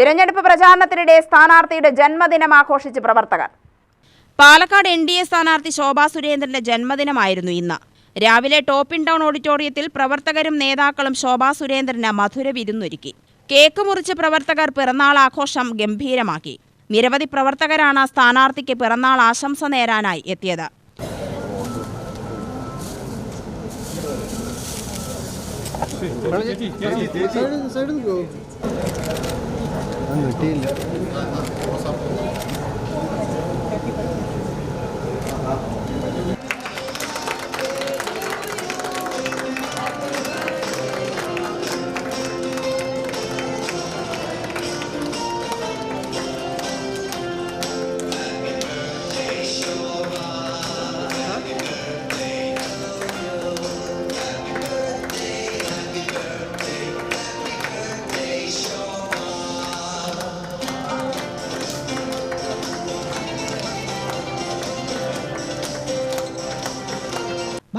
തിരഞ്ഞെടുപ്പ് പ്രചാരണത്തിനിടെ സ്ഥാനാർത്ഥിയുടെ ജന്മദിനം ആഘോഷിച്ച് പ്രവർത്തകർ. പാലക്കാട് NDA സ്ഥാനാർത്ഥി ശോഭാ സുരേന്ദ്രന്റെ ജന്മദിനമായിരുന്നു ഇന്ന്. രാവിലെ ടോപ്പ് ഇൻ ടൗൺ ഓഡിറ്റോറിയത്തിൽ പ്രവർത്തകരും നേതാക്കളും ശോഭാ സുരേന്ദ്രന് മധുര വിരുന്നൊരുക്കി. കേക്ക് മുറിച്ച് പ്രവർത്തകർ പിറന്നാൾ ആഘോഷം ഗംഭീരമാക്കി. നിരവധി പ്രവർത്തകരാണ് സ്ഥാനാർത്ഥിക്ക് പിറന്നാൾ ആശംസ നേരാനായി എത്തിയത്.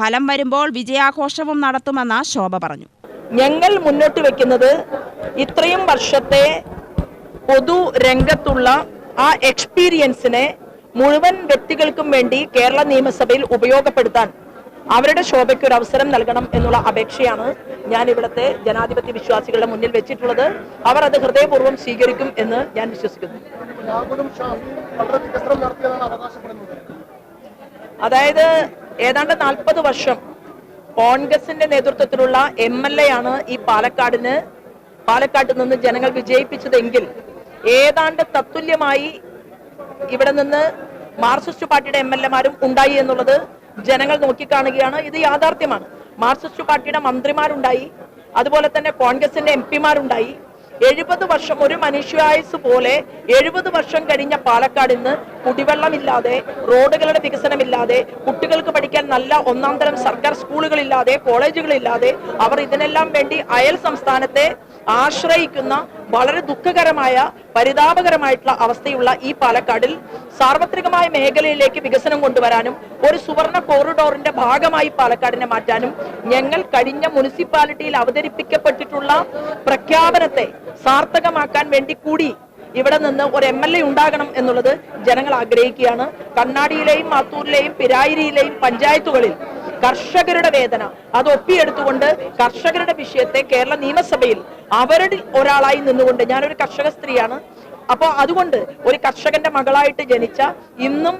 ഫലം വരുമ്പോൾ വിജയാഘോഷവും നടത്തുമെന്ന് ശോഭ പറഞ്ഞു. ഞങ്ങൾ മുന്നോട്ട് വെക്കുന്നത് ഇത്രയും വർഷത്തെ പൊതു രംഗത്തുള്ള ആ എക്സ്പീരിയൻസിനെ മുഴുവൻ വ്യക്തികൾക്കും വേണ്ടി കേരള നിയമസഭയിൽ ഉപയോഗപ്പെടുത്താൻ അവരുടെ ശോഭയ്ക്ക് ഒരു അവസരം നൽകണം എന്നുള്ള അപേക്ഷയാണ് ഞാൻ ഇവിടുത്തെ ജനാധിപത്യ വിശ്വാസികളുടെ മുന്നിൽ വെച്ചിട്ടുള്ളത്. അവർ അത് ഹൃദയപൂർവ്വം സ്വീകരിക്കും എന്ന് ഞാൻ വിശ്വസിക്കുന്നു. അതായത് ഏതാണ്ട് 40 വർഷം കോൺഗ്രസിന്റെ നേതൃത്വത്തിലുള്ള MLA ആണ് ഈ പാലക്കാട്ട് നിന്ന് ജനങ്ങൾ വിജയിപ്പിച്ചതെങ്കിൽ ഏതാണ്ട് തത്തുല്യമായി ഇവിടെ നിന്ന് മാർക്സിസ്റ്റ് പാർട്ടിയുടെ MLA-മാരും ഉണ്ടായി എന്നുള്ളത് ജനങ്ങൾ നോക്കിക്കാണുകയാണ്. ഇത് യാഥാർത്ഥ്യമാണ്. മാർക്സിസ്റ്റ് പാർട്ടിയുടെ മന്ത്രിമാരുണ്ടായി, അതുപോലെ തന്നെ കോൺഗ്രസിന്റെ MP-മാരുണ്ടായി. 70 വർഷം ഒരു മനുഷ്യായുസ് പോലെ 70 വർഷം കഴിഞ്ഞ പാലക്കാട് ഇന്ന് കുടിവെള്ളമില്ലാതെ, റോഡുകളുടെ വികസനമില്ലാതെ, കുട്ടികൾക്ക് പഠിക്കാൻ നല്ല ഒന്നാം തരം സർക്കാർ സ്കൂളുകളില്ലാതെ, കോളേജുകളില്ലാതെ അവർ ഇതിനെല്ലാം വേണ്ടി അയൽ സംസ്ഥാനത്തെ ആശ്രയിക്കുന്ന വളരെ ദുഃഖകരമായ പരിതാപകരമായിട്ടുള്ള അവസ്ഥയുള്ള ഈ പാലക്കാടിൽ സാർവത്രികമായ മേഖലയിലേക്ക് വികസനം കൊണ്ടുവരാനും ഒരു സുവർണ കോറിഡോറിന്റെ ഭാഗമായി പാലക്കാടിനെ മാറ്റാനും ഞങ്ങൾ കഴിഞ്ഞ മുനിസിപ്പാലിറ്റിയിൽ അവതരിപ്പിക്കപ്പെട്ടിട്ടുള്ള പ്രഖ്യാപനത്തെ സാർത്ഥകമാക്കാൻ വേണ്ടി കൂടി ഇവിടെ നിന്ന് ഒരു MLA ഉണ്ടാകണം എന്നുള്ളത് ജനങ്ങൾ ആഗ്രഹിക്കുകയാണ്. കണ്ണാടിയിലെയും മാത്തൂരിലെയും പിരായിരിയിലെയും പഞ്ചായത്തുകളിൽ കർഷകരുടെ വേദന അത് ഒപ്പിയെടുത്തുകൊണ്ട് കർഷകരുടെ വിഷയത്തെ കേരള നിയമസഭയിൽ അവരുടെ ഒരാളായി നിന്നുകൊണ്ട്, ഞാനൊരു കർഷക സ്ത്രീയാണ്, അപ്പോൾ അതുകൊണ്ട് ഒരു കർഷകന്റെ മകളായിട്ട് ജനിച്ച ഇന്നും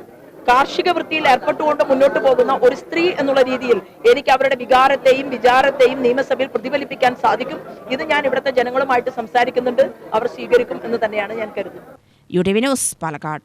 കാർഷിക വൃത്തിയിൽ ഏർപ്പെട്ടുകൊണ്ട് മുന്നോട്ട് പോകുന്ന ഒരു സ്ത്രീ എന്നുള്ള രീതിയിൽ എനിക്ക് അവരുടെ വികാരത്തെയും വിചാരത്തെയും നിയമസഭയിൽ പ്രതിഫലിപ്പിക്കാൻ സാധിക്കും. ഇത് ഞാൻ ഇവിടുത്തെ ജനങ്ങളുമായിട്ട് സംസാരിക്കുന്നുണ്ട്, അവർ സ്വീകരിക്കും എന്ന് തന്നെയാണ് ഞാൻ കരുതുന്നത്. UTV news, Palakkad.